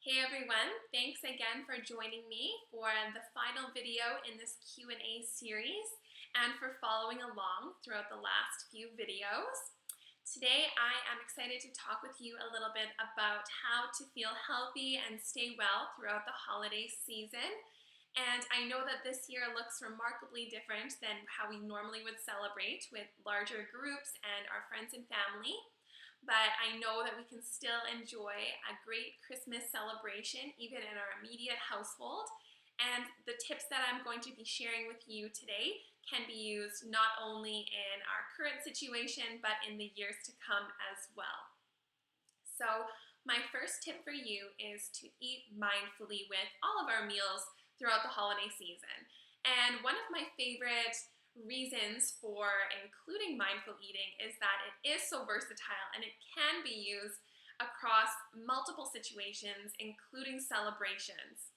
Hey everyone, thanks again for joining me for the final video in this Q&A series and for following along throughout the last few videos. Today I am excited to talk with you a little bit about how to feel healthy and stay well throughout the holiday season. And I know that this year looks remarkably different than how we normally would celebrate with larger groups and our friends and family. But I know that we can still enjoy a great Christmas celebration even in our immediate household. And the tips that I'm going to be sharing with you today can be used not only in our current situation, but in the years to come as well. So my first tip for you is to eat mindfully with all of our meals throughout the holiday season. And one of my favorite reasons for including mindful eating is that it is so versatile and it can be used across multiple situations, including celebrations.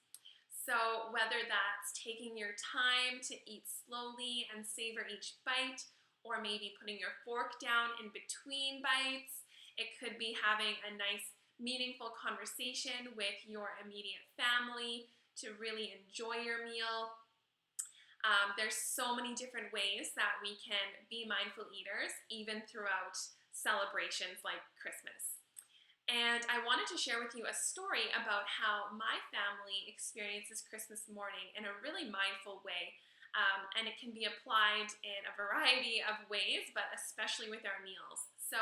So whether that's taking your time to eat slowly and savor each bite, or maybe putting your fork down in between bites, it could be having a nice, meaningful conversation with your immediate family to really enjoy your meal. There's so many different ways that we can be mindful eaters, even throughout celebrations like Christmas. And I wanted to share with you a story about how my family experiences Christmas morning in a really mindful way. And it can be applied in a variety of ways, but especially with our meals. So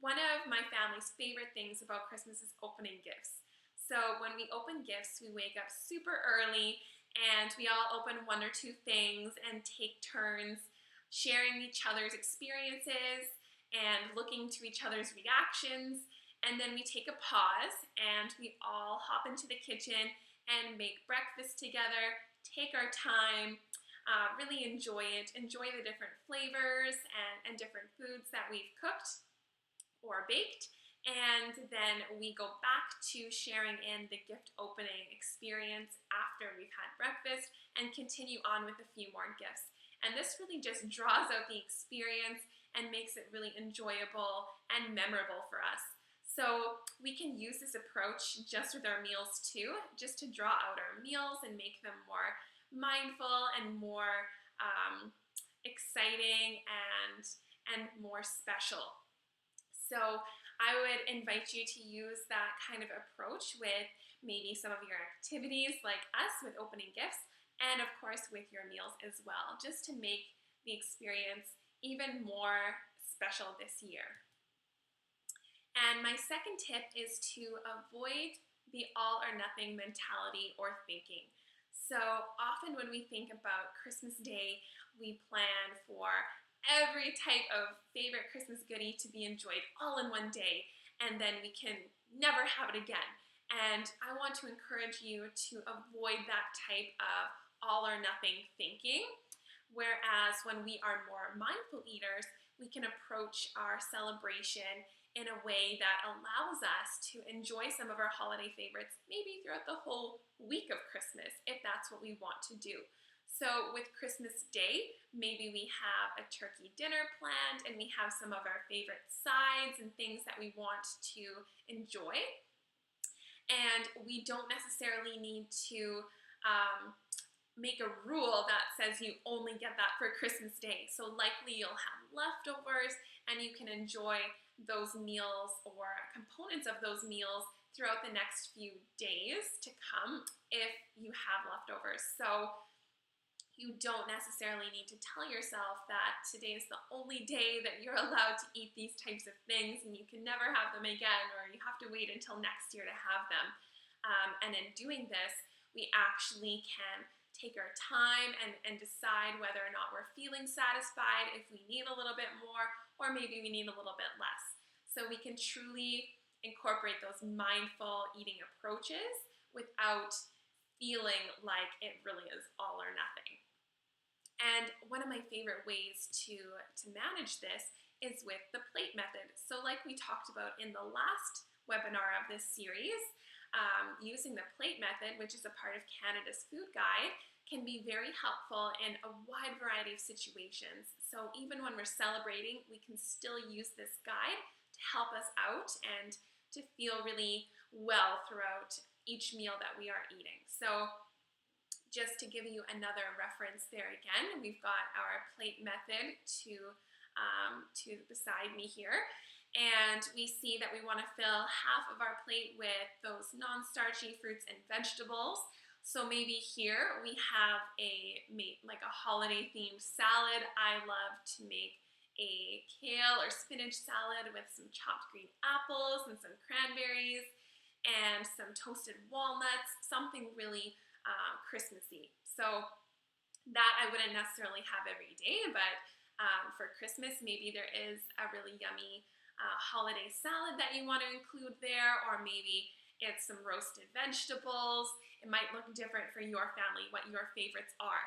one of my family's favorite things about Christmas is opening gifts. So when we open gifts, we wake up super early and we all open one or two things and take turns sharing each other's experiences and looking to each other's reactions. And then we take a pause and we all hop into the kitchen and make breakfast together, take our time, really enjoy it, enjoy the different flavors and different foods that we've cooked or baked. And then we go back to sharing in the gift opening experience after we've had breakfast and continue on with a few more gifts. And this really just draws out the experience and makes it really enjoyable and memorable for us. So we can use this approach just with our meals too, just to draw out our meals and make them more mindful and more exciting and more special. So I would invite you to use that kind of approach with maybe some of your activities like us with opening gifts and of course with your meals as well, just to make the experience even more special this year. And my second tip is to avoid the all or nothing mentality or thinking. So often when we think about Christmas Day, we plan for every type of favorite Christmas goodie to be enjoyed all in one day, and then we can never have it again. And I want to encourage you to avoid that type of all or nothing thinking, whereas when we are more mindful eaters, we can approach our celebration in a way that allows us to enjoy some of our holiday favorites, maybe throughout the whole week of Christmas, if that's what we want to do. So with Christmas Day, maybe we have a turkey dinner planned and we have some of our favorite sides and things that we want to enjoy. And we don't necessarily need to make a rule that says you only get that for Christmas Day. So likely you'll have leftovers and you can enjoy those meals or components of those meals throughout the next few days to come if you have leftovers. So you don't necessarily need to tell yourself that today is the only day that you're allowed to eat these types of things and you can never have them again, or you have to wait until next year to have them. And in doing this, we actually can take our time and decide whether or not we're feeling satisfied, if we need a little bit more, or maybe we need a little bit less. So we can truly incorporate those mindful eating approaches without feeling like it really is all or nothing. And one of my favorite ways to manage this is with the plate method. So like we talked about in the last webinar of this series, using the plate method, which is a part of Canada's food guide, can be very helpful in a wide variety of situations. So even when we're celebrating, we can still use this guide to help us out and to feel really well throughout each meal that we are eating. So just to give you another reference there again, we've got our plate method to beside me here. And we see that we want to fill half of our plate with those non-starchy fruits and vegetables. So maybe here we have like a holiday themed salad. I love to make a kale or spinach salad with some chopped green apples and some cranberries and some toasted walnuts, something really Christmassy. So that I wouldn't necessarily have every day, but for Christmas, maybe there is a really yummy holiday salad that you want to include there, or maybe it's some roasted vegetables. It might look different for your family, what your favorites are.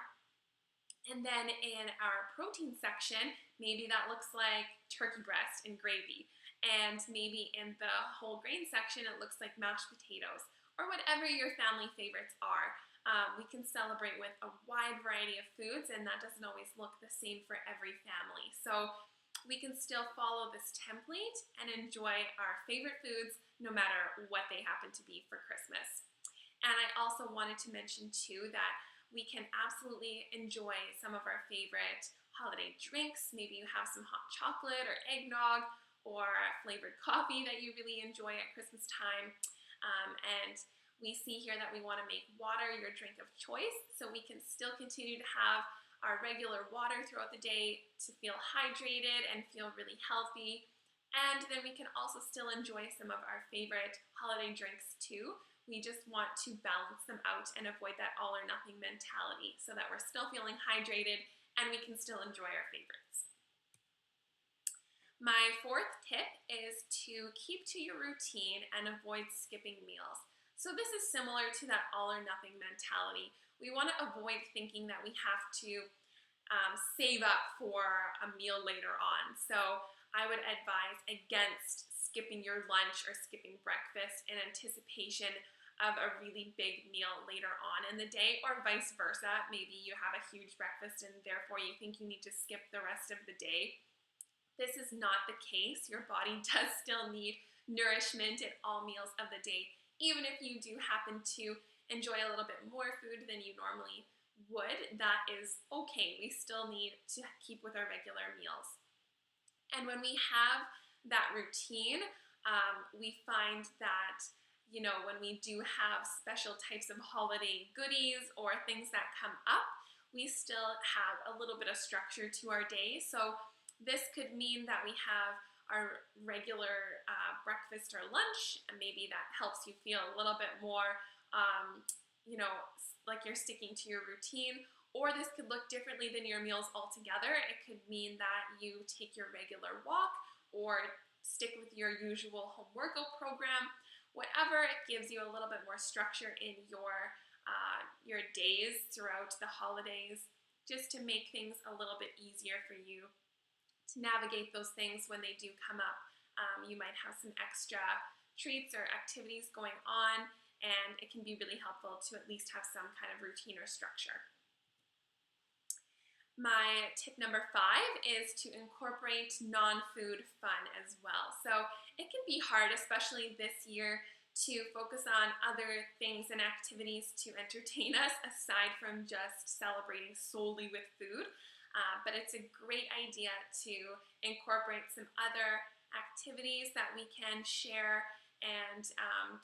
And then in our protein section, maybe that looks like turkey breast and gravy. And maybe in the whole grain section, it looks like mashed potatoes, or whatever your family favorites are. We can celebrate with a wide variety of foods, and that doesn't always look the same for every family. So we can still follow this template and enjoy our favorite foods no matter what they happen to be for Christmas. And I also wanted to mention too that we can absolutely enjoy some of our favorite holiday drinks. Maybe you have some hot chocolate or eggnog or flavored coffee that you really enjoy at Christmas time. And we see here that we want to make water your drink of choice, so we can still continue to have our regular water throughout the day to feel hydrated and feel really healthy. And then we can also still enjoy some of our favorite holiday drinks too. We just want to balance them out and avoid that all or nothing mentality so that we're still feeling hydrated and we can still enjoy our favorites. My fourth tip is to keep to your routine and avoid skipping meals. So this is similar to that all or nothing mentality. We want to avoid thinking that we have to save up for a meal later on. So I would advise against skipping your lunch or skipping breakfast in anticipation of a really big meal later on in the day, or vice versa. Maybe you have a huge breakfast and therefore you think you need to skip the rest of the day. This is not the case. Your body does still need nourishment at all meals of the day. Even if you do happen to enjoy a little bit more food than you normally would, that is okay. We still need to keep with our regular meals. And when we have that routine, we find that, when we do have special types of holiday goodies or things that come up, we still have a little bit of structure to our day. So this could mean that we have our regular breakfast or lunch, and maybe that helps you feel a little bit more, like you're sticking to your routine. Or this could look differently than your meals altogether. It could mean that you take your regular walk or stick with your usual home workout program. Whatever, it gives you a little bit more structure in your days throughout the holidays, just to make things a little bit easier for you to navigate those things when they do come up. You might have some extra treats or activities going on, and it can be really helpful to at least have some kind of routine or structure. My tip number 5 is to incorporate non-food fun as well. So it can be hard, especially this year, to focus on other things and activities to entertain us aside from just celebrating solely with food. But it's a great idea to incorporate some other activities that we can share and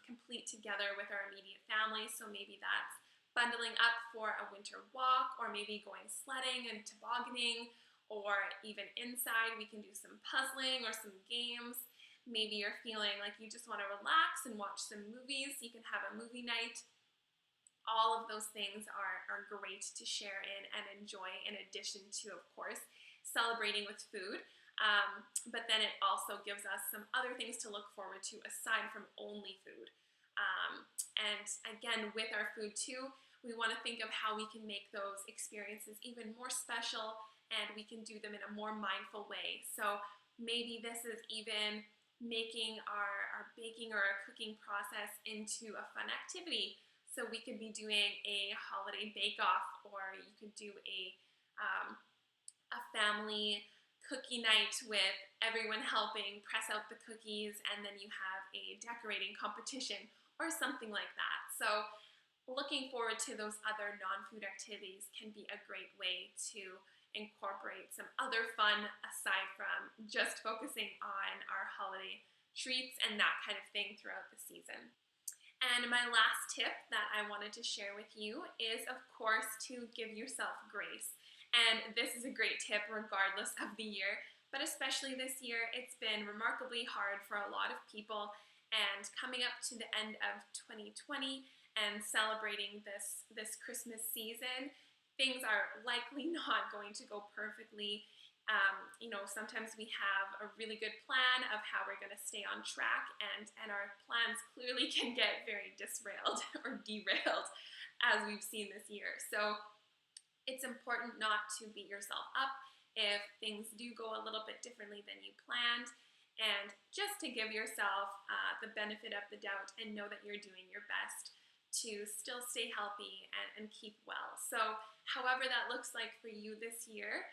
complete together with our immediate family. So maybe that's bundling up for a winter walk, or maybe going sledding and tobogganing, or even inside we can do some puzzling or some games. Maybe you're feeling like you just want to relax and watch some movies. You can have a movie night. All of those things are great to share in and enjoy, in addition to, of course, celebrating with food. But then it also gives us some other things to look forward to aside from only food. And again, with our food too, we want to think of how we can make those experiences even more special, and we can do them in a more mindful way. So maybe this is even making our baking or our cooking process into a fun activity. So we could be doing a holiday bake-off, or you could do a family cookie night with everyone helping press out the cookies, and then you have a decorating competition. or something like that. So looking forward to those other non-food activities can be a great way to incorporate some other fun aside from just focusing on our holiday treats and that kind of thing throughout the season. And my last tip that I wanted to share with you is, of course, to give yourself grace. And this is a great tip regardless of the year, but especially this year, it's been remarkably hard for a lot of people. And coming up to the end of 2020 and celebrating this Christmas season, things are likely not going to go perfectly. Sometimes we have a really good plan of how we're going to stay on track, and our plans clearly can get very disrailed or derailed, as we've seen this year. So it's important not to beat yourself up if things do go a little bit differently than you planned, and just to give yourself the benefit of the doubt and know that you're doing your best to still stay healthy and keep well. So however that looks like for you this year,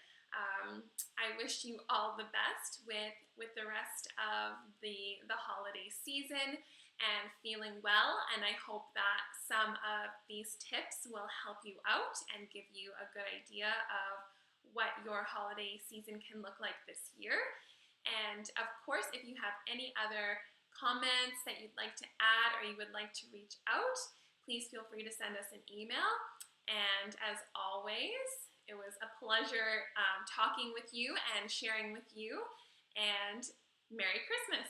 I wish you all the best with the rest of the holiday season and feeling well, and I hope that some of these tips will help you out and give you a good idea of what your holiday season can look like this year. And of course, if you have any other comments that you'd like to add or you would like to reach out, please feel free to send us an email. And as always, it was a pleasure talking with you and sharing with you, and Merry Christmas!